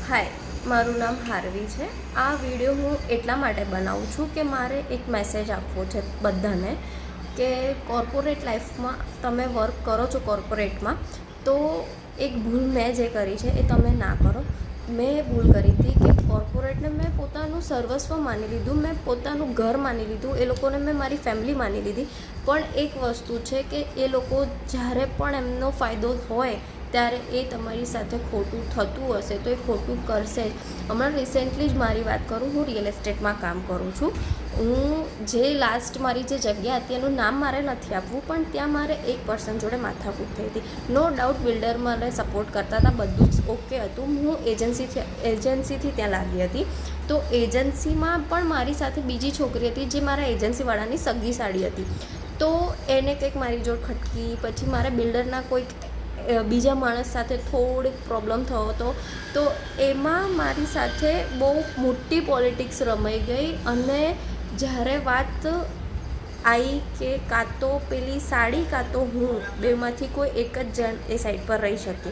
હાય, મારું નામ હાર્વી છે. આ વિડીયો હું એટલા માટે બનાવું છું કે મારે એક મેસેજ આપવો છે બધાને કે કોર્પોરેટ લાઈફમાં તમે વર્ક કરો છો કોર્પોરેટમાં, તો એક ભૂલ મેં જે કરી છે એ તમે ના કરો. મેં એ ભૂલ કરી હતી કે કોર્પોરેટને મેં પોતાનું સર્વસ્વ માની લીધું, મેં પોતાનું ઘર માની લીધું, એ લોકોને મેં મારી ફેમિલી માની લીધી. પણ એક વસ્તુ છે કે એ લોકો જ્યારે પણ એમનો ફાયદો હોય ત્યારે એ તમારી સાથે ખોટું થતું હશે તો એ ખોટું કરશે જ. હમણાં રિસેન્ટલી જ મારી વાત કરું, હું રિયલ એસ્ટેટમાં કામ કરું છું. હું જે લાસ્ટ મારી જે જગ્યા હતી એનું નામ મારે નથી આપવું, પણ ત્યાં મારે એક પર્સન જોડે માથાકૂટ થઈ હતી. નો ડાઉટ બિલ્ડર મને સપોર્ટ કરતા હતા, બધું જ ઓકે હતું. હું એજન્સીથી ત્યાં લાગી હતી, તો એજન્સીમાં પણ મારી સાથે બીજી છોકરી હતી જે મારા એજન્સીવાળાની સગી સાડી હતી. તો એને કંઈક મારી જોડ ખટકી, પછી મારા બિલ્ડરના કોઈક બીજા માણસ સાથે થોડીક પ્રોબ્લેમ થયો હતો. તો એમાં મારી સાથે બહુ મોટી પોલિટિક્સ રમાઈ ગઈ, અને જ્યારે વાત આવી કે કાં તો પેલી સાડી કાં તો હું, બેમાંથી કોઈ એક જ જણ એ સાઈડ પર રહી શકે,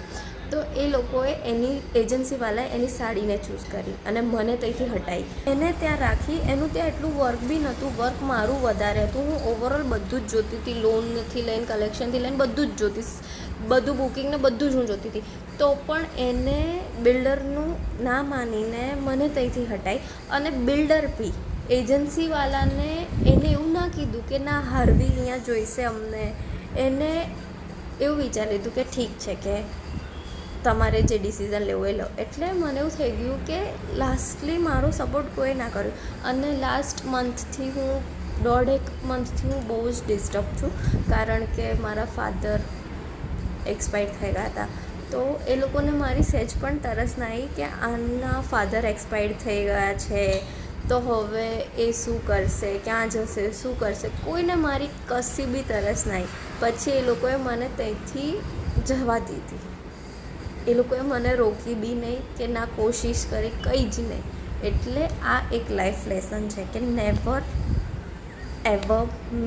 તો એ લોકોએ એની એજન્સીવાળાએ એની સાડીને ચૂઝ કરી અને મને ત્યાંથી હટાવી. એને ત્યાં રાખી. એનું ત્યાં એટલું વર્ક બી નહોતું, વર્ક મારું વધારે હતું. હું ઓવરઓલ બધું જ જોતી હતી, લોનથી લઈને કલેક્શનથી લઈને બધું જ જોતી, બધું બુકિંગને બધું જ હું જોતી હતી. તો પણ એને બિલ્ડરનું ના માનીને મને ત્યાંથી હટાવી. અને બિલ્ડર બી એજન્સીવાળાને એને એવું ના કીધું કે ના હાર્વી અહીંયા જોઈશે અમને. એને એવું વિચારી લીધું કે ઠીક છે કે તમારે જે ડિસિઝન લેવું એ લો. એટલે મને એવું થઈ ગયું કે લાસ્ટલી મારો સપોર્ટ કોઈ ના કર્યો. અને લાસ્ટ મંથથી દોઢેક મંથથી હું બહુ જ ડિસ્ટર્બ છું, કારણ કે મારા ફાધર એક્સપાયર થઈ ગયા હતા. તો એ લોકોને મારી સહેજ પણ તરસ ના આવી કે આના ફાધર એક્સપાયર થઈ ગયા છે, તો હવે એ શું કરશે, ક્યાં જશે, શું કરશે, કોઈને મારી કશી બી તરસ ના આવી. પછી એ લોકોએ મને ત્યાંથી જવા દીધી. એ લોકોએ મને રોકી બી નહીં કે ના કોશિશ કરી, કંઈ જ નહીં. એટલે આ એક લાઈફ લેસન છે કે never ever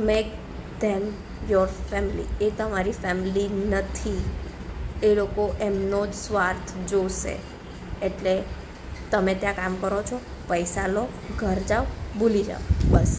make them your family. એ તમારી ફેમિલી નથી, એ લોકો એમનો જ સ્વાર્થ જોશે. એટલે તમે ત્યાં કામ કરો છો, પૈસા લો, ઘર જાઓ, ભૂલી જાઓ, બસ.